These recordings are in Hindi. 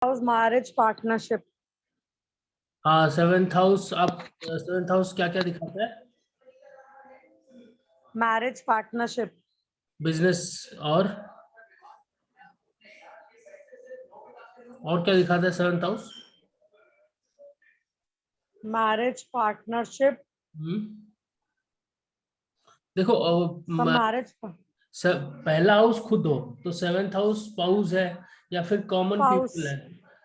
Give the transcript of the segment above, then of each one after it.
House marriage partnership. हाँ, सेवेंथ हाउस। आप सेवेंथ हाउस क्या क्या दिखाता है? Marriage partnership. बिजनेस। और क्या दिखाता है सेवेंथ हाउस? Marriage partnership. देखो सब मैरिज पहला हाउस खुद हो तो सेवेंथ हाउस स्पाउस है या फिर कॉमन स्पाउस। पीपल है।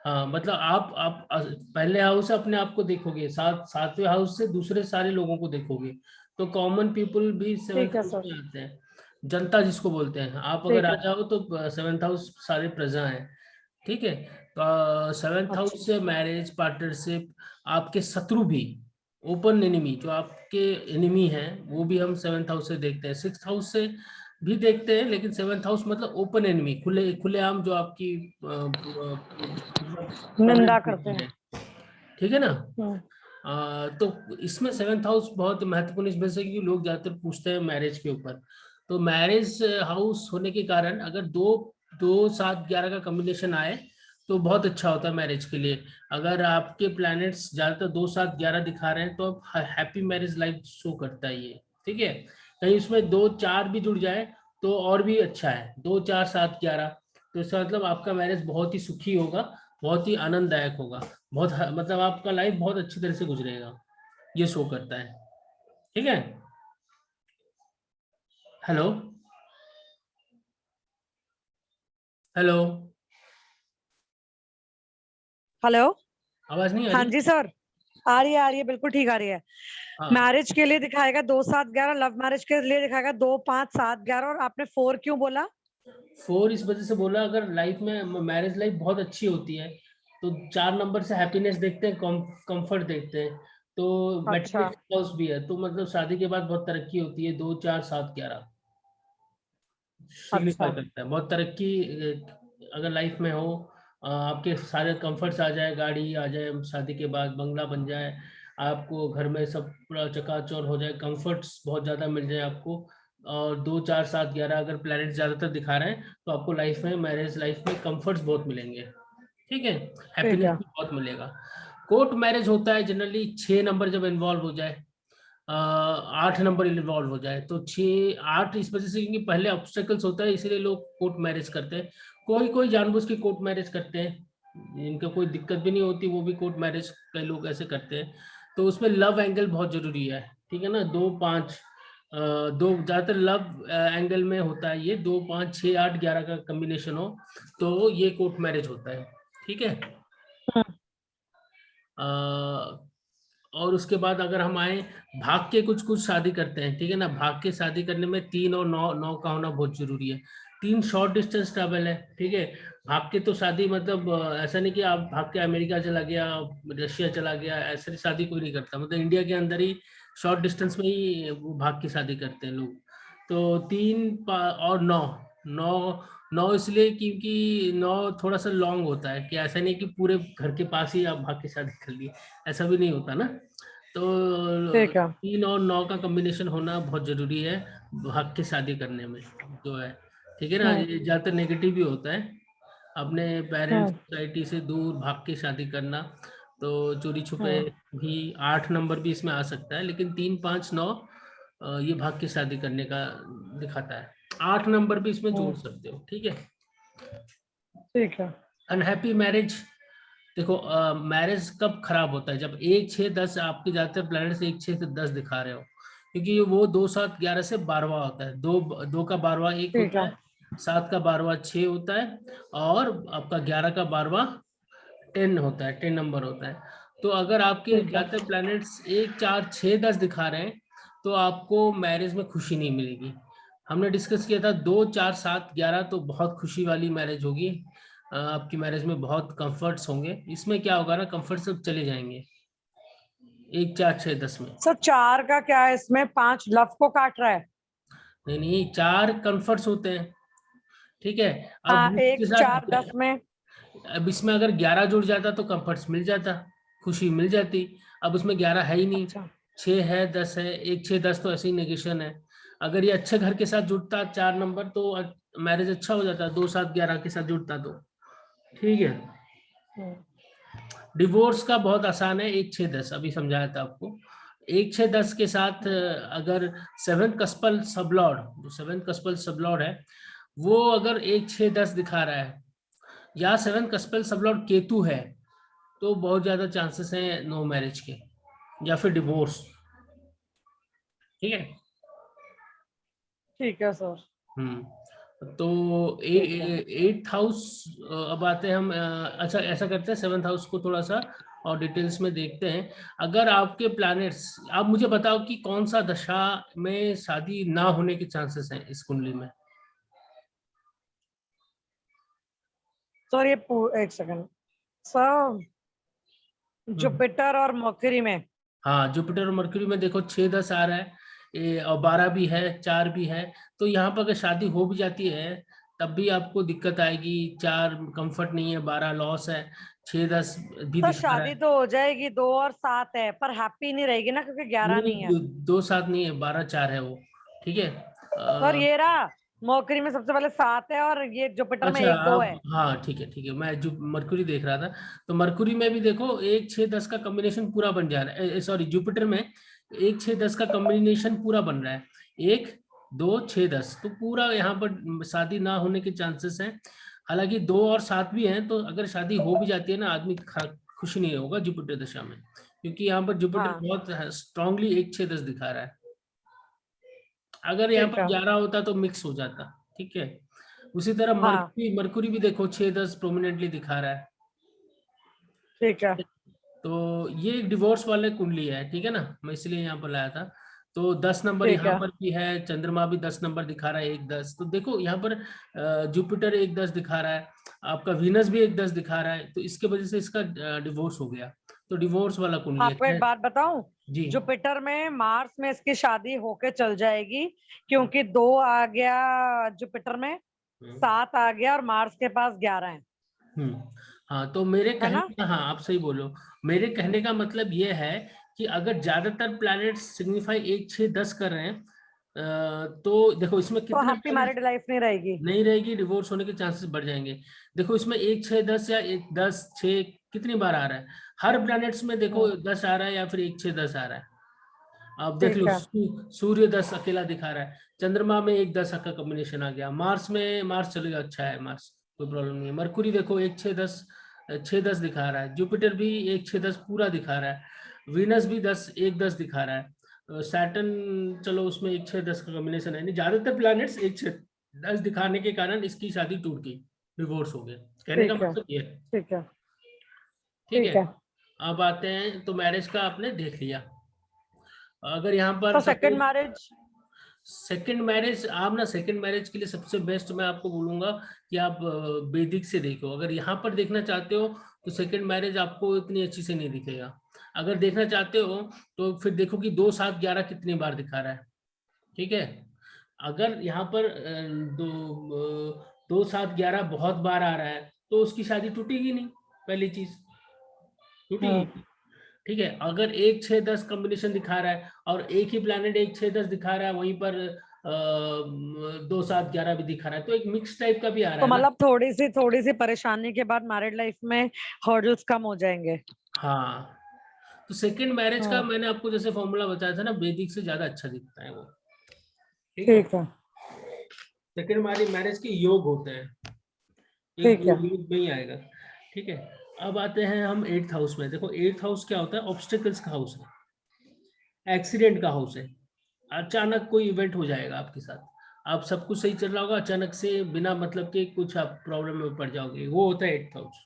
हाँ, मतलब आप पहले हाउस से अपने आप को देखोगे, सातवें हाउस से दूसरे सारे लोगों को देखोगे। तो कॉमन पीपल भी सेवेंथ ठीक है हाउस सर। में आते हैं। जनता जिसको बोलते हैं, आप अगर ठीक आ है। जाओ तो सेवेंथ हाउस सारे प्रजा हैं। ठीक है। तो सेवेंथ हाउस अच्छा। से मैरिज पार्टनरशिप, आपके शत्रु भी, ओपन एनिमी जो आपके एनिमी हैं वो भी हम सेवेंथ हाउस से देखते हैं। सिक्स हाउस से भी देखते हैं, लेकिन सेवेंथ हाउस मतलब ओपन एनिमी, खुलेआम जो आपकी निंदा प्रॉब्लम करते होती हैं। है। ठीक है ना? हम्म। तो इसमें सेवेंथ हाउस बहुत महत्वपूर्ण इसमें से, क्योंकि लोग ज्यादातर पूछते हैं मैरिज के ऊपर। तो मैरिज हाउस होने के कारण अगर दो दो सात ग्यारह का कॉम्बिनेशन आए तो बहुत अच्छा होता है मैरिज के लिए। अगर आपके प्लैनेट्स ज्यादातर दो सात ग्यारह दिखा रहे हैं तो आप हैप्पी मैरिज लाइफ शो करता है ये। ठीक है। कहीं उसमें दो चार भी जुड़ जाए तो और भी अच्छा है, दो चार सात ग्यारह। तो इसका मतलब आपका मैरिज बहुत ही सुखी होगा, बहुत ही आनंददायक होगा, बहुत मतलब आपका लाइफ बहुत अच्छी तरह से गुजरेगा, ये शो करता है। ठीक है। हेलो। हेलो। हेलो। आवाज नहीं आ हाँ रही? जी सर। आ रही है बिल्कुल ठीक आ रही है। हाँ, मैरिज के लिए दिखाएगा 2 7 11, लव मैरिज के लिए दिखाएगा 2 5 7 11। और आपने 4 क्यों बोला? फोर इस वजह से बोला, अगर लाइफ में मैरिज लाइफ बहुत अच्छी होती है तो चार नंबर से हैप्पीनेस देखते हैं, कंफर्ट देखते हैं। तो अच्छा। मैट्रिक्स हाउस भी है, तो मतलब शादी के बाद बहुत तरक्की होती है, दो चार सात ग्यारह सिग्निफाई अच्छा। करता है बहुत तरक्की। अगर लाइफ में हो, आपके सारे कंफर्ट्स आ जाए, गाड़ी आ जाए, शादी के बाद बंगला बन जाए, आपको घर में सब पूरा चकाचौंध हो जाए, कंफर्ट्स बहुत ज्यादा मिल जाए आपको। और दो चार सात ग्यारह अगर प्लैनेट ज्यादातर दिखा रहे हैं तो आपको लाइफ में, मैरिज लाइफ में कंफर्ट्स बहुत मिलेंगे। ठीक है। ठीक हैप्पीनेस है। भी बहुत मिलेगा। कोर्ट मैरिज होता है जनरली 6 नंबर जब इन्वॉल्व हो जाए, 8 नंबर इन्वॉल्व हो जाए तो 6 8 इस वजह से, क्योंकि पहले ऑब्स्टेकल्स होता है इसीलिए लोग कोर्ट मैरिज करते हैं। कोई कोई जानबूझ के कोर्ट मैरिज करते हैं, इनका कोई दिक्कत भी नहीं होती, वो भी कोर्ट मैरिज कई लोग ऐसे करते हैं। तो उसमें लव एंगल बहुत जरूरी है। ठीक है ना? दो पाँच, दो ज्यादातर लव एंगल में होता है ये, 2 5 6 8 11 का कॉम्बिनेशन हो तो ये कोर्ट मैरिज होता है। ठीक है। हम्म। और उसके बाद अगर हम आए, भाग के कुछ कुछ शादी करते हैं। ठीक है ना? भाग के शादी करने में 3 और 9 का होना बहुत जरूरी है। 3 शॉर्ट डिस्टेंस ट्रैवल है। ठीक है। भाग के तो शादी मतलब ऐसा नहीं कि आप भाग के अमेरिका चला गया, रशिया चला गया, ऐसे शादी कोई नहीं करता, मतलब इंडिया के अंदर ही शॉर्ट डिस्टेंस में ही वो भाग की शादी करते हैं लोग। तो 3 और 9, 9 9 इसलिए क्योंकि 9 थोड़ा सा लॉन्ग होता है, कि ऐसा नहीं कि पूरे घर के पास ही आप भाग के शादी कर लिए, ऐसा भी नहीं होता ना। तो ठीक है। 3 और 9 का कॉम्बिनेशन होना बहुत जरूरी है भाग के शादी करने में, जो है। ठीक है ना? हम्म। ये ज्यादातर नेगेटिव भी होता है, अपने पेरेंट्स हम्म। सोसाइटी से दूर भाग के शादी करना। तो चोरी छुपे हम्म। भी 8 नंबर भी इसमें आ सकता है, लेकिन 3 5 9 ये भाग के शादी करने का दिखाता है। 8 नंबर भी इसमें जोड़ हम्म। सकते हो। ठीक है। ठीक है। Unhappy marriage. देखो, मैरिज कब खराब होता है? जब 1 6 10, आपके ज्यादातर प्लैनेट्स 1 6 से 10 दिखा रहे हो, क्योंकि वो 2 7 11 से 12वां होता है। दो दो का 12वां 1 ठीक होता है। है, 7 का 12वां 6 होता है, और आपका 11 का 12वां 10 होता है, 10 नंबर होता है। तो अगर आपके ठीक है। ज्यादातर प्लैनेट्स 1 4 6 10 दिखा रहे हैं तो आपको मैरिज में खुशी नहीं मिलेगी। हमने डिस्कस किया था 2 4 7 11 तो बहुत खुशी वाली मैरिज होगी, आपकी मैरिज में बहुत कंफर्ट्स होंगे। इसमें क्या होगा ना, कंफर्ट सब चले जाएंगे 1 4 6 10 में। सर 4 का क्या है इसमें? 5 लव को काट रहा है। नहीं नहीं, 4 कंफर्ट्स होते हैं। ठीक है। अब हाँ, उसके 1 4 साथ 10 में। अब इसमें अगर 11 जुड़ जाता तो कंफर्ट्स मिल जाता, खुशी मिल जाती। अब उसमें 11 है ही नहीं, अच्छा। 6 है 10 है, 1 6 10 तो ऐसे ही नेगेशन है। अगर ये अच्छे घर के साथ जुड़ता 4 नंबर तो मैरिज अच्छा हो जाता, 2 7 11 के साथ जुड़ता तो। ठीक है। डिवोर्स का बहुत आसान है, 1 6 10 अभी समझाया था आपको। 1 6 10 के साथ अगर सेवन कस्पल सबलॉर्ड, जो सेवन कस्पल सबलॉर्ड है वो अगर 1 6 10 दिखा रहा है या सेवन कस्पल सबलॉर्ड केतु है, तो बहुत ज्यादा चांसेस हैं नो मैरिज के या फिर डिवोर्स। ठीक है। ठीक है सर। तो ठीक है। 8th हाउस, अब आते हैं हम अच्छा ऐसा करते हैं 7th हाउस को थोड़ा सा और डिटेल्स में देखते हैं। अगर आपके प्लैनेट्स, आप मुझे बताओ कि कौन सा दशा में शादी ना होने के चांसेस हैं इस कुंडली में। सर ये एक सेकंड सर, जुपिटर और मर्क्यूरी में। हाँ, जुपिटर और मरकरी में देखो 6 10 आ रहा है, और 12 भी है, 4 भी है। तो यहाँ पर अगर शादी हो भी जाती है तब भी आपको दिक्कत आएगी। 4 कंफर्ट नहीं है, 12 लॉस है, 6 10 भी सर दिखा रहा शादी है। तो हो जाएगी, 2 और 7 है, पर हैप्पी नहीं रहेगी ना, क्योंकि 11 नहीं नहीं है। नहीं, 2 7 नहीं है, 12 4 है वो। ठीक है। सर ये रहा, मर्क्यूरी में सबसे पहले 7 है और ये जुपिटर में अच्छा 1 2 आप, है। हाँ ठीक है ठीक है, मैं जो मरकुरी देख रहा था, तो मरकुरी में भी देखो 1 6 10 का कॉम्बिनेशन पूरा बन जा रहा है। सॉरी, जुपिटर में 1 6 10 का कॉम्बिनेशन पूरा बन रहा है। 1 2 6 10, तो पूरा यहाँ पर शादी ना होने के चांसेस हैं। हालांकि 2 और 7 भी हैं, तो अगर शादी हो भी जाती है ना, आदमी खुश नहीं होगा जुपिटर दशा में, क्योंकि यहाँ पर जुपिटर हाँ बहुत स्ट्रांगली 1 6 10 दिखा रहा है। अगर यहाँ ठीक पर है। 11 होता तो मिक्स हो जाता। ठीक है। उसी तरह हाँ मरकुरी, मरकुरी भी देखो 6 10 प्रोमिनेंटली दिखा रहा है। ठीक है। तो ये एक डिवोर्स वाले कुंडली है, ठीक है ना, मैं इसलिए यहाँ पर लाया था। तो 10 नंबर ठीक यहाँ है। पर भी है, चंद्रमा भी 10 नंबर दिखा रहा है, 1 10। तो देखो यहाँ पर जुपिटर 1 10 दिखा रहा है, आपका वीनस भी 1 10 दिखा रहा है, तो इसके वजह से इसका डिवोर्स हो गया। तो डिवोर्स वाला कुंडली आपको एक है। बात बताऊं, जी। जुपिटर में मार्स में इसकी शादी होके चल जाएगी, क्योंकि 2 आ गया जुपिटर में, हम्म। 7 आ गया और मार्स के पास 11 है। हम्म। हाँ, तो मेरे है कहने ना? का, हाँ आप सही बोलो, मेरे कहने का मतलब ये है कि अगर ज्यादातर प्लैनेट्स सिग्निफाई 1 6 10 कर रहे हैं, तो देखो इसमें तो कितने हैप्पी प्लैनेट्स मैरिड लाइफ नहीं रहेगी। नहीं रहेगी, डिवोर्स होने के चांसेस बढ़ जाएंगे। देखो इसमें 1 6 10 या 1 10 6 कितनी बार आ रहा है, हर प्लैनेट्स में देखो हम्म, 10 आ रहा है या फिर 1 6 10 आ रहा है। आप देख ठीक लो, है। सूर्य 10 अकेला दिखा रहा है, चंद्रमा में 1 10 का कॉम्बिनेशन आ गया, मार्स में, मार्स चलेगा, अच्छा है मार्स, कोई प्रॉब्लम नहीं है। मरकुरी देखो 1 6 10 दिखा रहा है, जुपिटर भी 1 6 10 पूरा दिखा रहा है, वीनस भी 1 10 दिखा रहा है, सैटर्न चलो उसमें 1 6 10 का कॉम्बिनेशन है नहीं, ज्यादातर प्लैनेट्स 1 6 10 दिखाने के कारण इसकी शादी टूट गई, डिवोर्स हो गया। कहने का ठीक है। मतलब ये है। ठीक है। ठीक है। ठीक है। अब आते हैं, तो मैरिज का आपने देख लिया। अगर यहाँ पर तो second suppose marriage. Second marriage, आप ना सेकंड मैरिज के लिए सबसे बेस्ट मैं आपको बोलूंगा कि आप वैदिक से देखो। अगर यहाँ पर देखना चाहते हो तो सेकंड मैरिज आपको इतनी अच्छी से नहीं दिखेगा। अगर देखना चाहते हो तो फिर देखो कि 2 7 11 कितनी बार दिखा रहा है। ठीक है। अगर यहाँ पर 2 7 11 बहुत बार आ रहा है तो उसकी शादी टूटेगी नहीं, पहली चीज टूटेगी। हम्म, ठीक है। अगर 1 6 10 कॉम्बिनेशन दिखा रहा है और एक ही प्लैनेट 1 6 10 दिखा रहा है, वहीं पर 2 7 11 भी दिखा रहा है, तो एक मिक्स टाइप का भी आ रहा तो है ना। मतलब थोड़ी सी परेशानी के बाद मैरिड लाइफ में हर्डल्स कम हो जाएंगे। हाँ, तो सेकंड मैरिज का हाँ मैंने आपको जैसे फॉर्मूला बताया था ना, वैदिक से ज्यादा अच्छा दिखता है वो। ठीक है। ठीक है। सेकंड मैरिज के योग होते हैं, एक ठीक है। योग में ही आएगा। ठीक है। अब आते हैं हम 8th हाउस में। देखो 8th हाउस क्या होता है, ऑब्स्टेकल्स का हाउस है, एक्सीडेंट का हाउस है। अचानक कोई इवेंट हो जाएगा आपके साथ, आप सब कुछ सही चल रहा होगा, अचानक से बिना मतलब के कुछ आप प्रॉब्लम में पड़ जाओगे, वो होता है 8th house.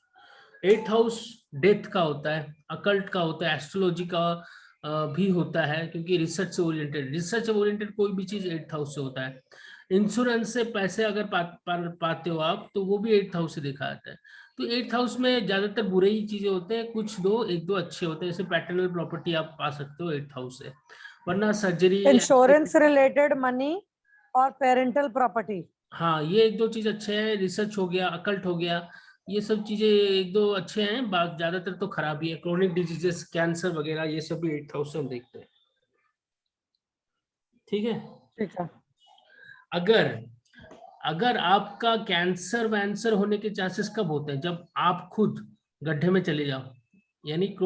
8th house death का होता है, अकल्ट का होता है, एस्ट्रोलॉजी का भी होता है, क्योंकि रिसर्च ओरिएंटेड कोई भी चीज 8th हाउस से होता है। इंश्योरेंस से पैसे अगर पाते हो आप, तो वो भी 8th हाउस से देखा जाता है। तो 8th हाउस में ज्यादातर बुरे ही चीजें होते हैं, कुछ दो एक दो अच्छे होते हैं, जैसे पैटर्नल प्रॉपर्टी आप पा सकते हो 8th हाउस से, वरना सर्जरी। इंश्योरेंस रिलेटेड मनी और पेरेंटल प्रॉपर्टी। हाँ, ये एक दो चीज अच्छे हैं, रिसर्च हो गया, अकल्ट हो गया, ये सब चीजें एक दो अच्छे हैं, बात ज्यादातर तो खराब ही है, क्रोनिक डिजीजेस, कैंसर वगैरह, ये सब भी 8th हाउस से हम देखते हैं। ठीक है। ठीक है। अगर अगर आपका कैंसर वैंसर होने के चांसेस कब होते हैं, जब आप खुद गड्ढे में चले जाओ, यानी एक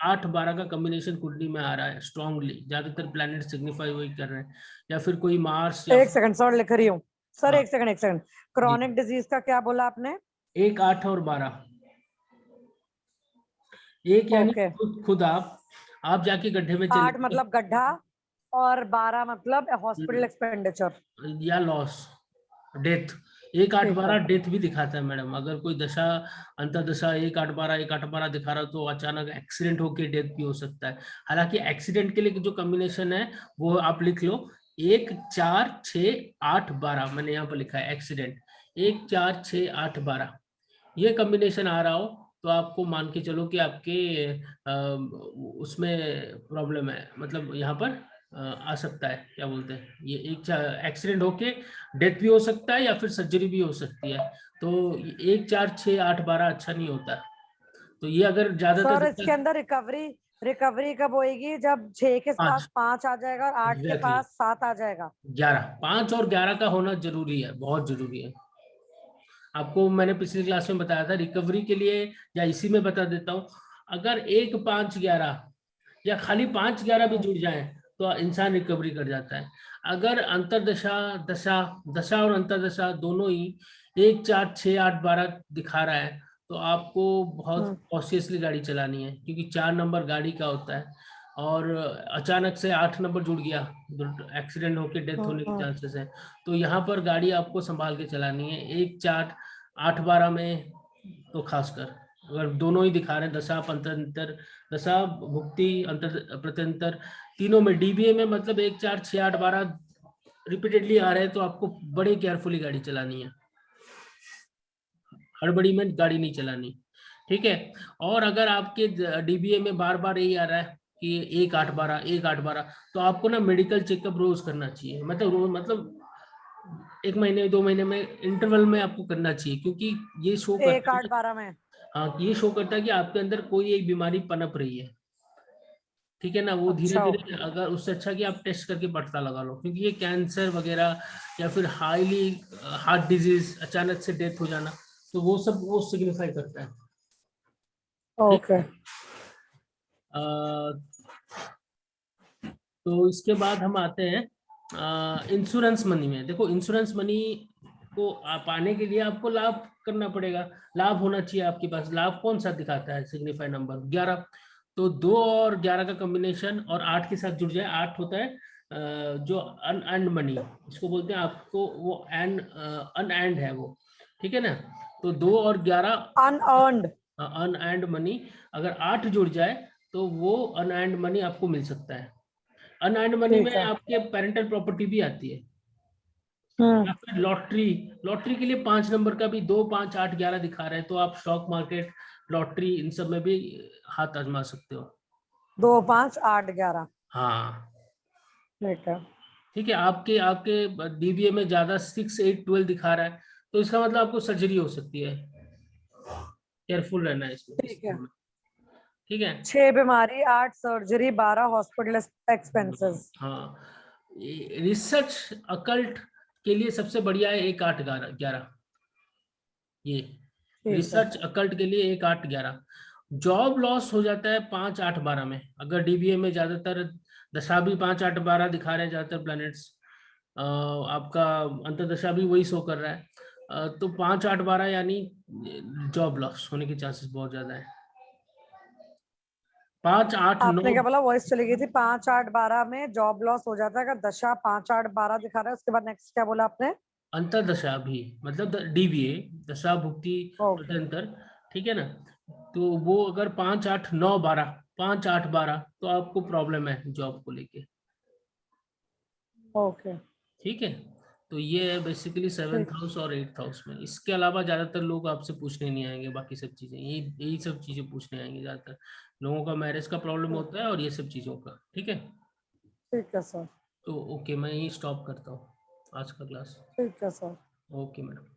8-12 का कॉम्बिनेशन कुंडली में आ रहा है स्ट्रांगली, ज्यादातर प्लैनेट सिग्निफाई वही कर रहे हैं, या फिर कोई मार्स या एक सेकंड सर, लिख रही हूँ सर, हाँ एक सेकंड। जी, क्रॉनिक डिजीज का क्या बोला आपने? 1, 8 और 12। एक यानी ओके, खुद आप जाके गड्ढे में चले 8 मतलब गड्ढा और 12 मतलब हॉस्पिटल एक्सपेंडिचर। या लॉस, डेथ। 1, 8, ठीक 12 है डेथ भी दिखाता है मैडम। अगर कोई दशा अंतर्दशा 1, 8, 12 1, 8, 12 दिखा रहा तो अचानक एक्सीडेंट होके डेथ भी हो सकता है। हालांकि एक्सीडेंट के लिए जो कॉम्बिनेशन है वो आप लिख लो, 1, 4, 6, 8, 12। मैंने यहाँ पर लिखा है एक्सीडेंट 1, 4, 6, 8, 12, ये कॉम्बिनेशन आ रहा हो तो आपको मान के चलो कि आपके उसमें प्रॉब्लम है, मतलब यहाँ पर आ सकता है, क्या बोलते हैं, ये एक एक्सीडेंट होके डेथ भी हो सकता है या फिर सर्जरी भी हो सकती है। तो 1, 4, 6, 8, 12 अच्छा नहीं होता। तो ये अगर ज्यादातर सर। इसके दिक्कत अंदर रिकवरी रिकवरी कब होएगी? जब 6 के पास 5, 5 आ जाएगा और 8 के एग्जैक्टली पास 7 आ जाएगा। 11, 5 और 11 का होना जरूरी है, बहुत जरूरी है। आपको मैंने पिछली क्लास में बताया था रिकवरी के लिए, या इसी में बता देता हूँ। अगर 1, 5, 11 या खाली 5, 11 भी जुड़ जाए तो इंसान रिकवरी कर जाता है। अगर अंतरदशा दशा दशा और अंतरदशा दोनों ही 1, 4, 6, 8, 12 दिखा रहा है तो आपको बहुत कॉशियसली गाड़ी चलानी है, क्योंकि 4 नंबर गाड़ी का होता है और अचानक से 8 नंबर जुड़ गया, एक्सीडेंट होकर डेथ होने के चांसेस है। तो यहाँ पर गाड़ी आपको संभाल के चलानी है। 1, 4, 8, 12 में तो खासकर अगर दोनों ही दिखा रहे हैं, दशा पंतर दशा भुक्ति अंतर प्रत्यंतर तीनों में, डीबीए में मतलब 1, 4, 6, 8, 12 रिपीटेडली आ रहे हैं तो आपको बड़े केयरफुली गाड़ी चलानी है, हड़बड़ी में गाड़ी नहीं चलानी, ठीक है। और अगर आपके डीबीए में बार बार यही आ रहा है कि 1, 8, 12 1, 8, 12, तो आपको ना मेडिकल चेकअप रोज करना चाहिए, मतलब रोज मतलब 1 महीने 2 महीने में इंटरवल में आपको करना चाहिए, क्योंकि ये शो 1, करता 8, है, 12 में। हाँ ये शो करता है कि आपके अंदर कोई एक बीमारी पनप रही है, ठीक है ना। वो धीरे अच्छा, धीरे, ओके। अगर उससे अच्छा कि आप टेस्ट करके पता लगा लो, क्योंकि ये कैंसर वगैरह या फिर हाईली हार्ट डिजीज अचानक से डेथ हो जाना, तो वो सब वो सिग्निफाई करता है, ठीक ओके, है। तो इसके बाद हम आते हैं इंश्योरेंस मनी में। देखो इंश्योरेंस मनी को पाने के लिए आपको लाभ करना पड़ेगा, लाभ होना चाहिए आपके पास। लाभ कौन सा दिखाता है सिग्निफाई नंबर 11, तो 2 और 11 का कॉम्बिनेशन और 8 के साथ जुड़ जाए, 8 होता है जो अनएंड मनी इसको बोलते हैं, आपको वो अनएंड है वो, ठीक है ना। तो 2 और 11 अनअर्न्ड। अनएंड मनी, अगर 8 जुड़ जाए तो वो अनएंड मनी आपको मिल सकता है। अनअर्न्ड मनी में ठीक है। आपके पेरेंटल प्रॉपर्टी भी आती है, हम्म। या फिर लॉटरी। लॉटरी के लिए 5 नंबर का भी 2, 5, 8, 11 दिखा रहे हैं, तो आप स्टॉक मार्केट, लॉटरी, इन सब में भी हाथ आजमा सकते हो। 2, 5, 8, 11। हाँ ठीक है। ठीक है। आपके आपके डीबीए में ज्यादा 6, 8, 12 दिखा रहा है, तो इसका मतलब आपको सर्जरी हो सकती है, केयरफुल रहना है इसमें इस ठीक है। में, ठीक है। 6 बीमारी, 8 सर्जरी, 12 हॉस्पिटल एक्सपेंसेस। हाँ, रिसर्च अकल्ट के लिए सबसे बढ़िया है 1, 8, 11, ये ठीक है। रिसर्च अकल्ट के लिए 1, 8, 11। जॉब लॉस हो जाता है 5, 8, 12 में, अगर डीबीए में ज्यादातर दशा भी 5, 8, 12 दिखा रहे हैं ज्यादातर प्लैनेट्स, आपका अंतर्दशा भी वही शो कर रहा है, तो 5, 8, 12 यानी जॉब लॉस होने के चांसेस बहुत ज्यादा है। 5, 8, 9 आपने क्या बोला? वॉइस चली गई थी। 5, 8, 12 में जॉब लॉस हो जाता है अगर दशा 5, 8, 12 दिखा रहा है। उसके बाद नेक्स्ट क्या बोला आपने? अंतरदशा भी, मतलब डीबीए दशा भुक्ति ओके, प्रत्यंतर, ठीक है ना। तो वो अगर 5, 8, 9, 12, 5, 8, 12 तो आपको प्रॉब्लम है जॉब को लेके, ओके। ठीक है। तो ये है बेसिकली सेवेंथ ठीक। हाउस और 8th हाउस में। इसके अलावा ज्यादातर लोग आपसे पूछने नहीं आएंगे, बाकी सब चीजें यही सब चीजें पूछने आएंगे ज्यादातर लोगों का। मैरिज का प्रॉब्लम ठीक। होता है और ये सब चीजों का, ठीक है। ठीक है सर। तो ओके, मैं यही स्टॉप करता हूँ आज का क्लास। ठीक है सर। Okay madam.